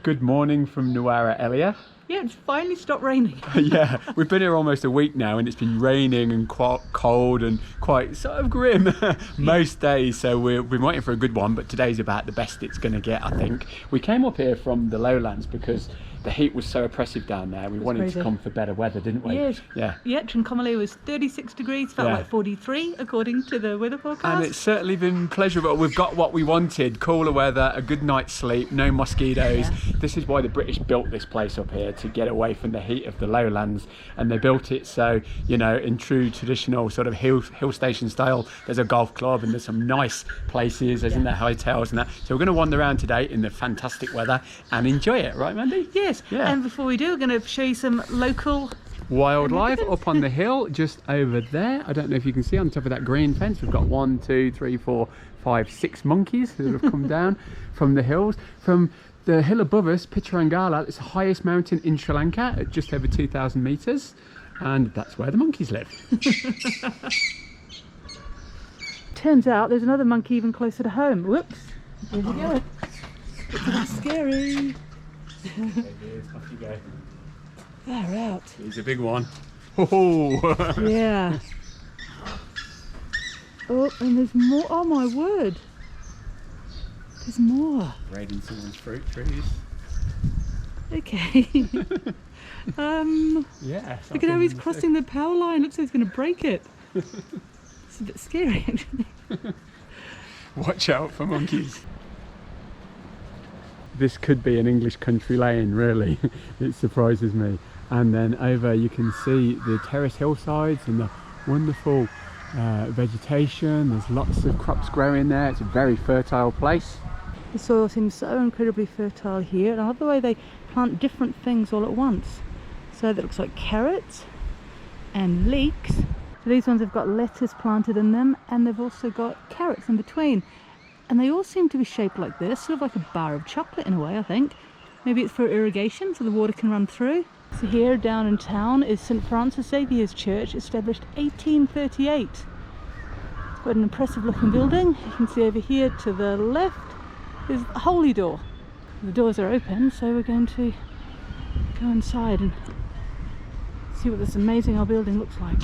Good morning from Nuwara Eliya. Yeah, it's finally stopped raining. Yeah, we've been here almost a week now and it's been raining and quite cold and quite sort of grim most days. So we've been waiting for a good one, but today's about the best it's going to get, I think. We came up here from the lowlands because the heat was so oppressive down there. We wanted to come for better weather, didn't we? Yes. Yeah. Yeah, Trincomalee was 36 degrees, felt like 43 according to the weather forecast. And it's certainly been pleasurable. We've got what we wanted, cooler weather, a good night's sleep, no mosquitoes. Yeah. This is why the British built this place up here, to get away from the heat of the lowlands. And they built it so, you know, in true traditional sort of hill station style, there's a golf club and there's some nice places, isn't there, hotels and that. So we're going to wander around today in the fantastic weather and enjoy it, right, Mandy? Yes. Yeah. And before we do, we're going to show you some local wildlife up on the hill just over there. I don't know if you can see on top of that green fence, we've got 1, 2, 3, 4, 5, 6 monkeys that have come down from the hills. From the hill above us, Pittarangala, it's the highest mountain in Sri Lanka at just over 2,000 meters, and that's where the monkeys live. Turns out there's another monkey even closer to home. Whoops, there we go. It's scary. Off you go. Far out. He's a big one. Oh. Yeah. Oh, and there's more. Oh my word. There's more. Raiding someone's fruit trees. Okay. Yeah. Look at how he's crossing the power line. Looks like he's going to break it. It's a bit scary, actually. Watch out for monkeys. This could be an English country lane, really. It surprises me. And then over you can see the terrace hillsides and the wonderful vegetation. There's lots of crops growing there. It's a very fertile place. The soil seems so incredibly fertile here, and I love the way they plant different things all at once. So that looks like carrots and leeks. So these ones have got lettuce planted in them, and they've also got carrots in between. And they all seem to be shaped like this, sort of like a bar of chocolate in a way, I think. Maybe it's for irrigation, so the water can run through. So here down in town is St. Francis Xavier's Church, established 1838. It's quite an impressive looking building. You can see over here to the left is the Holy Door. The doors are open, so we're going to go inside and see what this amazing old building looks like.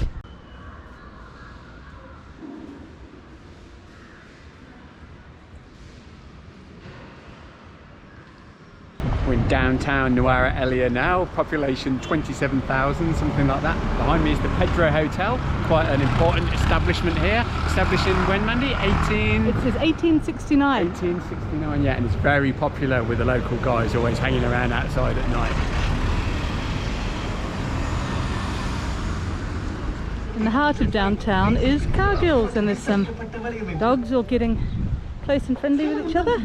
We're in downtown Nuwara Eliya now, population 27,000, something like that. Behind me is the Pedro Hotel, quite an important establishment here. Established in when, Mandy? It says 1869. 1869, yeah, and it's very popular with the local guys always hanging around outside at night. In the heart of downtown is Cargill's, and there's some dogs all getting close and friendly with each other.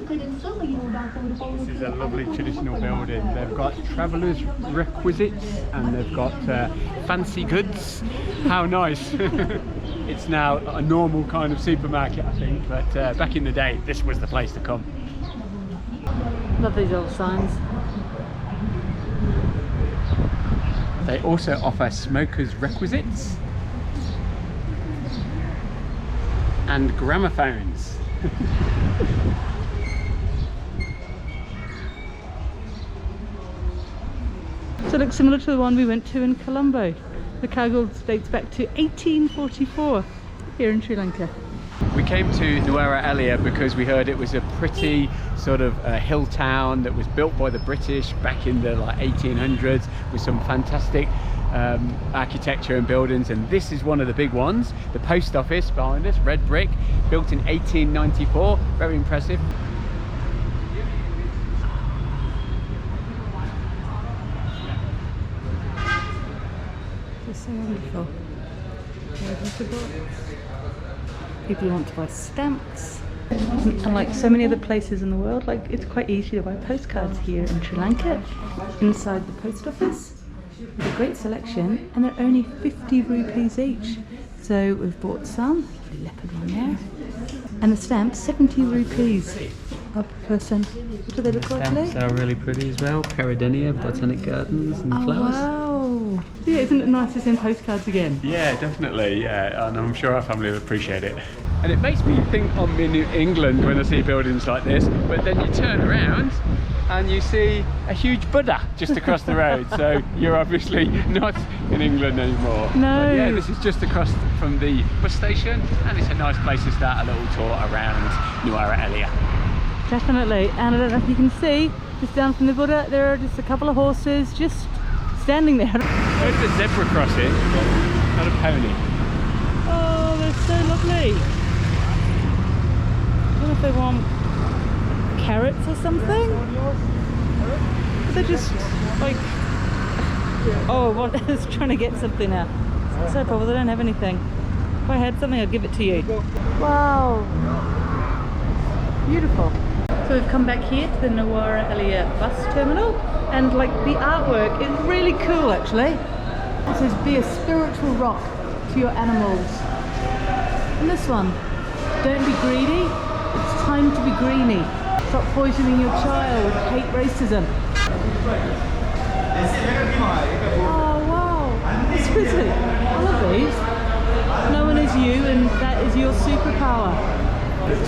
This is a lovely traditional building. They've got travellers' requisites and they've got fancy goods. How nice. It's now a normal kind of supermarket, I think, but back in the day this was the place to come. Love these old signs. They also offer smokers' requisites and gramophones. So it looks similar to the one we went to in Colombo. The Cargill's dates back to 1844 here in Sri Lanka. We came to Nuwara Eliya because we heard it was a pretty sort of hill town that was built by the British back in the 1800s with some fantastic architecture and buildings, and this is one of the big ones. The post office behind us, red brick, built in 1894, very impressive. It's so wonderful. People want to buy stamps. And like so many other places in the world, like it's quite easy to buy postcards here in Sri Lanka, inside the post office. With a great selection, and they're only 50 rupees each. So we've bought some, the leopard one there, and the stamps 70 rupees per person. What do they look like today? Stamps are really pretty as well. Peridenia, botanic gardens and flowers. Wow! Yeah, isn't it nice to send postcards again? Yeah, definitely. Yeah, and I'm sure our family will appreciate it. And it makes me think I'm in England when I see buildings like this, but then you turn around and you see a huge Buddha just across the road. So you're obviously not in England anymore. No. But yeah, this is just across from the bus station, and it's a nice place to start a little tour around Nuwara Eliya. Definitely. And I don't know if you can see, just down from the Buddha, there are just a couple of horses just standing there. There's a zebra crossing, not a pony. Oh, they're so lovely. I don't know if they want carrots or something. They're just like, oh, what is trying to get something out. It's so probably they don't have anything. If I had something, I'd give it to you. Wow, beautiful. So we've come back here to the Nuwara Eliya bus terminal, and like the artwork is really cool actually. It says, be a spiritual rock to your animals. And this one, don't be greedy, it's time to be greeny. Stop poisoning your child, hate racism. Oh wow, seriously, I love these. No one is you, and that is your superpower.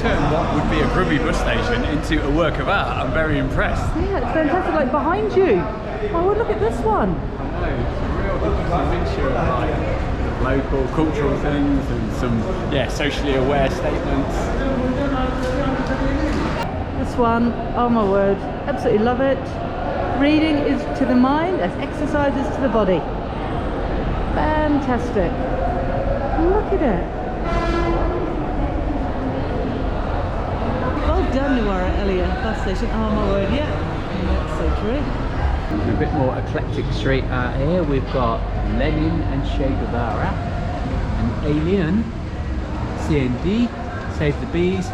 Turn what would be a grubby bus station into a work of art. I'm very impressed. Yeah, it's fantastic, like behind you. Oh, well, look at this one. I know, it's a mixture of like local cultural things and some, yeah, socially aware statements. This one, oh my word, absolutely love it. Reading is to the mind as exercise is to the body. Fantastic. Look at it. Well done, Nuwara Eliya bus station. Oh my word, yeah. That's so true. A bit more eclectic street art here. We've got Lenin and Che Guevara, and Alien, CND, Save the Bees,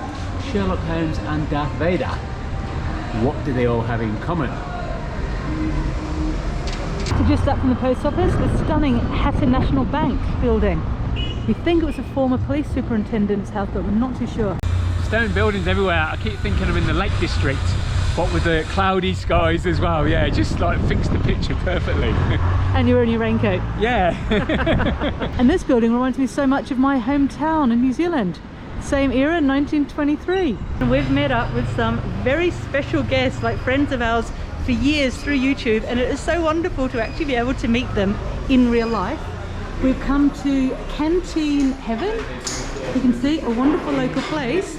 Sherlock Holmes and Darth Vader. What do they all have in common? So just up from the post office, the stunning Hatton National Bank building. We think it was a former police superintendent's house, but we're not too sure. Stone buildings everywhere. I keep thinking I'm in the Lake District, but with the cloudy skies as well. Yeah, just like fixed the picture perfectly. And you're in your raincoat. Yeah. And this building reminds me so much of my hometown in New Zealand. Same era, 1923. And we've met up with some very special guests, like friends of ours for years through YouTube, and it is so wonderful to actually be able to meet them in real life. We've come to Canteen Heaven. You can see a wonderful local place.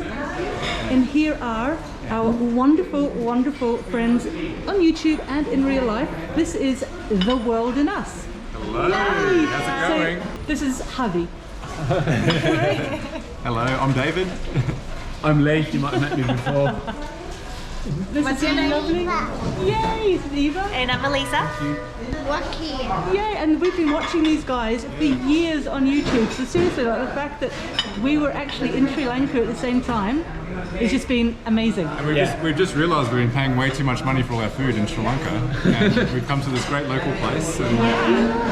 And here are our wonderful, wonderful friends on YouTube and in real life. This is The World in Us. Hello, how's it going? So, this is Javi. Hello, I'm David. I'm Lee, you might have met me before. What's your name? Lovely. Yay, this is Eva. And I'm Melissa. Yay, and we've been watching these guys for years on YouTube. So seriously, like the fact that we were actually in Sri Lanka at the same time, it's just been amazing. And we've just realised we've been paying way too much money for all our food in Sri Lanka, and we've come to this great local place. And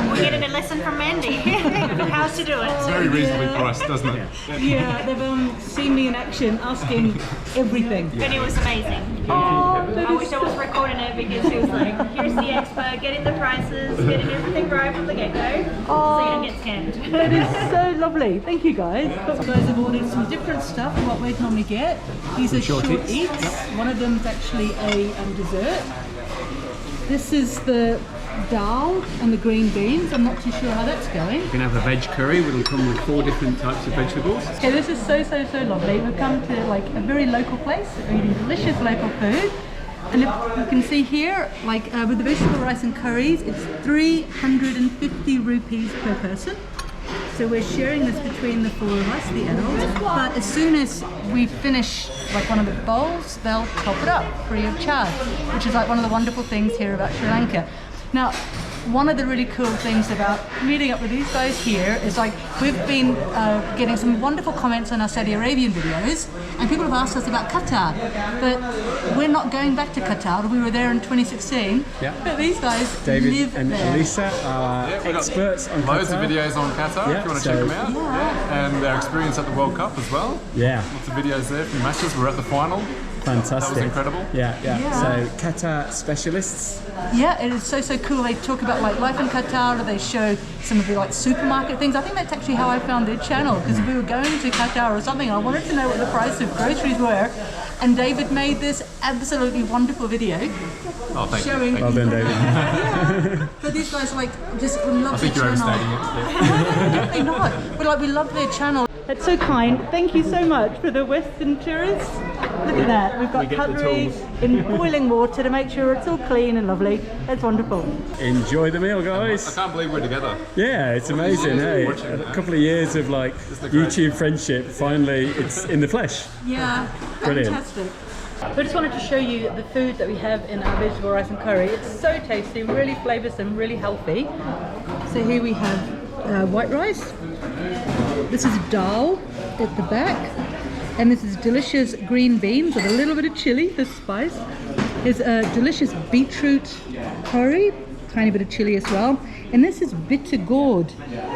We're getting a lesson from Mandy. How to do it's it. very reasonably priced, doesn't it? Yeah, they've seen me in action, asking everything. And it was amazing. Oh, I wish I was recording it because she was like, here's the expert, getting the prices, getting everything right from the get-go, so you don't get scammed. That is so lovely. Thank you guys. You guys have ordered some different stuff from what we'd normally get. These are short eats. One of them is actually a dessert. This is the dal and the green beans. I'm not too sure how that's going. You can have a veg curry, which will come with 4 different types of vegetables. Okay, this is so lovely. We've come to like a very local place, we're eating delicious local food. And if you can see here, like with the vegetable rice and curries, it's 350 rupees per person. So we're sharing this between the 4 of us, the adults. But as soon as we finish like one of the bowls, they'll top it up free of charge, which is like one of the wonderful things here about Sri Lanka. Now, one of the really cool things about meeting up with these guys here is like we've been getting some wonderful comments on our Saudi Arabian videos, and people have asked us about Qatar, but we're not going back to Qatar. We were there in 2016, but these guys David live and there. Elisa are experts on Loads Qatar. of videos on Qatar if you want to check them out. And their experience at the World Cup as well. Yeah, Lots of videos there from matches. We're at the final. fantastic. That was incredible. Yeah. So Qatar specialists. Yeah, it is so cool. They talk about like life in Qatar, or they show some of the like supermarket things. I think that's actually how I found their channel, because we were going to Qatar or something. I wanted to know what the price of groceries were, And David made this absolutely wonderful video. Oh, thank showing you. Well done, David. Yeah. But these guys like just love I think their you're channel. overstating it. No, definitely not. But like we love their channel. That's so kind. Thank you so much for the Western tourists. Look at that. We've got cutlery in boiling water to make sure it's all clean and lovely. That's wonderful. Enjoy the meal, I guys. can't believe we're together. Yeah, it's amazing. Hey, a couple of years of like YouTube friendship. Finally, it's in the flesh. Yeah, Brilliant. fantastic. I just wanted to show you the food that we have in our vegetable rice and curry. It's so tasty, really flavoursome, really healthy. So here we have white rice. This is dal at the back. And this is delicious green beans with a little bit of chilli for spice. There's a delicious beetroot curry, tiny bit of chilli as well. And this is bitter gourd.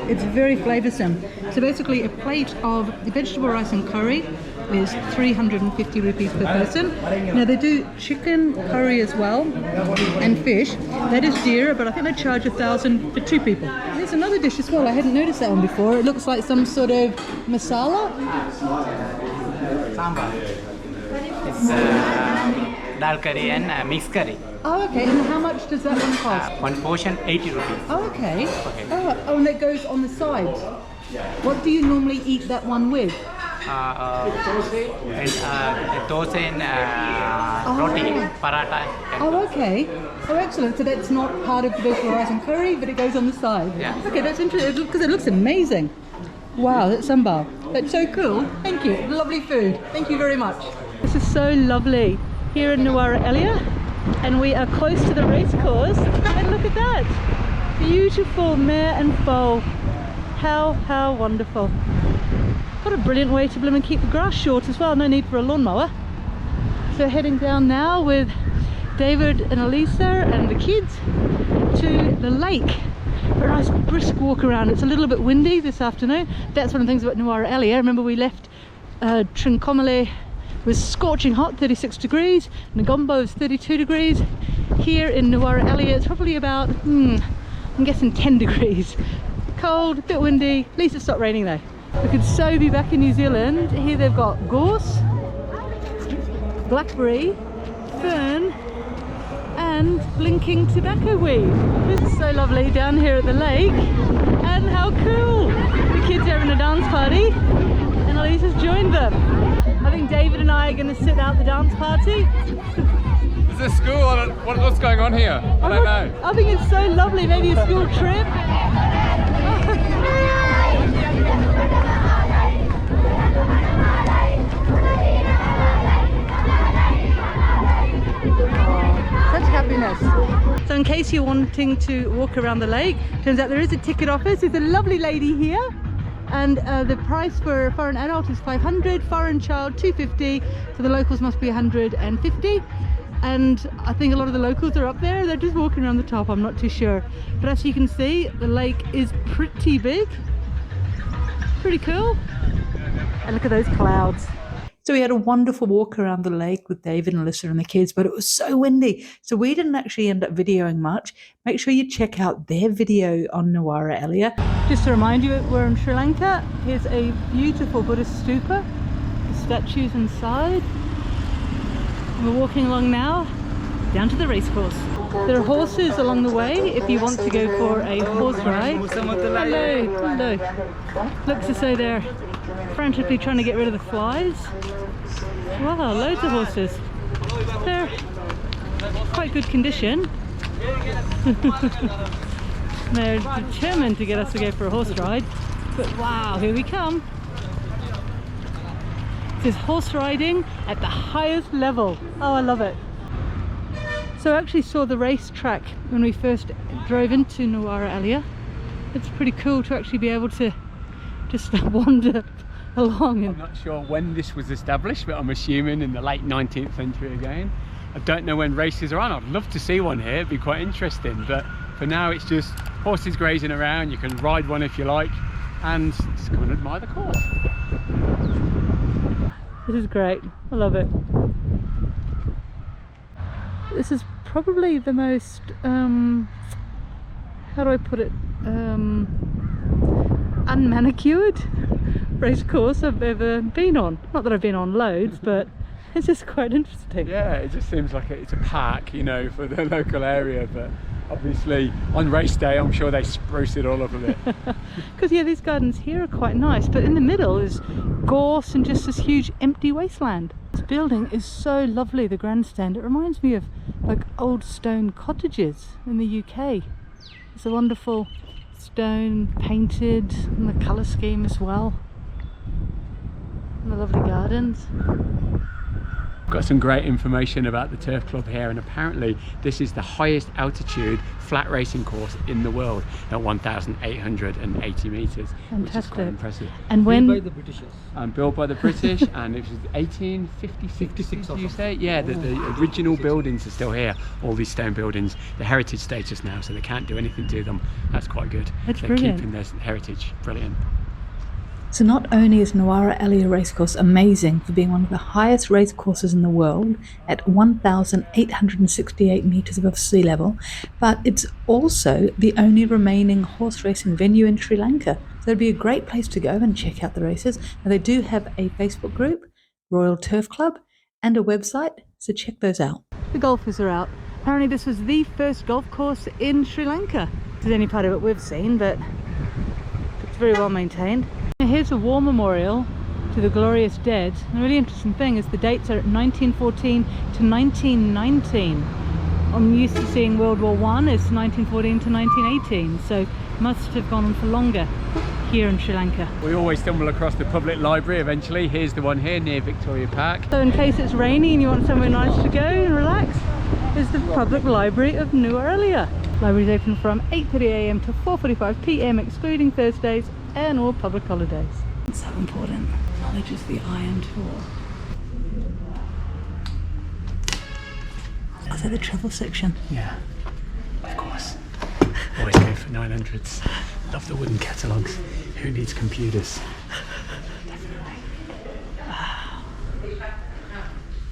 It's very flavoursome. So basically a plate of vegetable rice and curry is 350 rupees per person. Now they do chicken curry as well and fish. That is dearer, but I think they charge 1,000 for 2 people. There's another dish as well. I hadn't noticed that one before. It looks like some sort of masala. Sambar. It's dal curry and mixed curry. Oh, okay. And how much does that one cost? One portion 80 rupees. Oh, okay. Oh, and that goes on the sides. What do you normally eat that one with? Dosa and roti, paratha. Oh, okay. Oh, excellent. So that's not part of the vegetable rice and curry, but it goes on the side. Yeah. Okay, that's interesting because it looks amazing. Wow, that's sambar. That's so cool. Thank you. Lovely food. Thank you very much. This is so lovely here in Nuwara Eliya, and we are close to the race course. And look at that. Beautiful mare and foal. How wonderful. What a brilliant way to bloom and keep the grass short as well. No need for a lawnmower. So heading down now with David and Elisa and the kids to the lake for a nice brisk walk around. It's a little bit windy this afternoon. That's one of the things about Nuwara Eliya. Remember we left Trincomalee was scorching hot, 36 degrees. Negombo is 32 degrees. Here in Nuwara Eliya it's probably about, I'm guessing 10 degrees. Cold, a bit windy. At least it stopped raining though. We could so be back in New Zealand. Here they've got gorse, blackberry, fern and blinking tobacco weed. This is so lovely down here at the lake. And how cool! The kids are having a dance party and Elisa's joined them. I think David and I are going to sit out the dance party. Is this school? What's going on here? I don't know. I think it's so lovely. Maybe a school trip. Such happiness. So in case you're wanting to walk around the lake, turns out there is a ticket office. There's a lovely lady here, and the price for a foreign adult is 500, foreign child 250, so the locals must be 150. And I think a lot of the locals are up there. They're just walking around the top. I'm not too sure, but as you can see, the lake is pretty big, pretty cool. And look at those clouds. So we had a wonderful walk around the lake with David and Alyssa and the kids, but it was so windy, so we didn't actually end up videoing much. Make sure you check out their video on Nuwara Eliya. Just to remind you, we're in Sri Lanka. Here's a beautiful Buddhist stupa, the statues inside. We're walking along now, down to the racecourse. There are horses along the way if you want to go for a horse ride. Hello. Looks as though they're frantically trying to get rid of the flies. Wow, loads of horses. They're quite good condition. They're determined to get us to go for a horse ride. But wow, here we come. This is horse riding at the highest level. Oh, I love it. So I actually saw the racetrack when we first drove into Nuwara Eliya. It's pretty cool to actually be able to just wander along. I'm not sure when this was established, but I'm assuming in the late 19th century again. I don't know when races are on. I'd love to see one here, it'd be quite interesting, but for now it's just horses grazing around. You can ride one if you like and just come and admire the course. This is great, I love it. This is probably the most, how do I put it, unmanicured race course I've ever been on. Not that I've been on loads, but It's just quite interesting. Yeah, it just seems like it's a park, you know, for the local area, but obviously on race day I'm sure they spruce it all up a bit. Because yeah, these gardens here are quite nice, but in the middle is gorse and just this huge empty wasteland. This building is so lovely, the grandstand. It reminds me of like old stone cottages in the UK. It's a wonderful stone painted, and the colour scheme as well. And the lovely gardens. Got some great information about the turf club here, and apparently this is the highest altitude flat racing course in the world at 1,880 metres, which is quite impressive. And when Built by the Britishers. Built by the British, and it was 1856, did you say? Yeah, the original buildings are still here, all these stone buildings. The heritage status now, so they can't do anything to them. That's quite good. That's They're brilliant. keeping their heritage. Brilliant. So not only is Nuwara Eliya racecourse amazing for being one of the highest racecourses in the world at 1,868 metres above sea level, but it's also the only remaining horse racing venue in Sri Lanka. So it'd be a great place to go and check out the races. Now they do have a Facebook group, Royal Turf Club, and a website, so check those out. The golfers are out. Apparently this was the first golf course in Sri Lanka. This is any part of it we've seen, but it's very well maintained. Here's a war memorial to the glorious dead. The really interesting thing is the dates are 1914 to 1919. I'm used to seeing World War I is 1914 to 1918, so must have gone on for longer here in Sri Lanka. We always stumble across the public library eventually. Here's the one here near Victoria Park. So in case it's rainy and you want somewhere nice to go and relax, is the public library of Nuwara Eliya. Library is open from 8:30 AM to 4:45 PM, excluding Thursdays and all public holidays. It's so important. Knowledge is the iron tool. Is that the travel section? Yeah, of course. Always go for 900s. Love the wooden catalogues. Who needs computers? Definitely. Wow.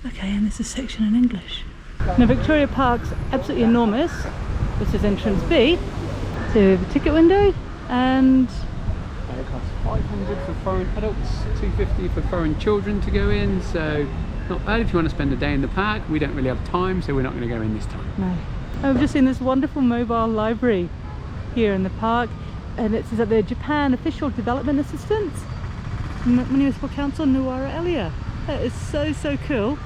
Okay, and there's a section in English. Now Victoria Park's absolutely enormous. This is entrance B. So the ticket window, and It costs 500 for foreign adults, 250 for foreign children to go in, so not bad if you want to spend a day in the park. We don't really have time, so we're not going to go in this time. no. And we've just seen this wonderful mobile library here in the park, and it says that the Japan Official Development Assistant, Municipal Council Nuwara Eliya. That is so cool.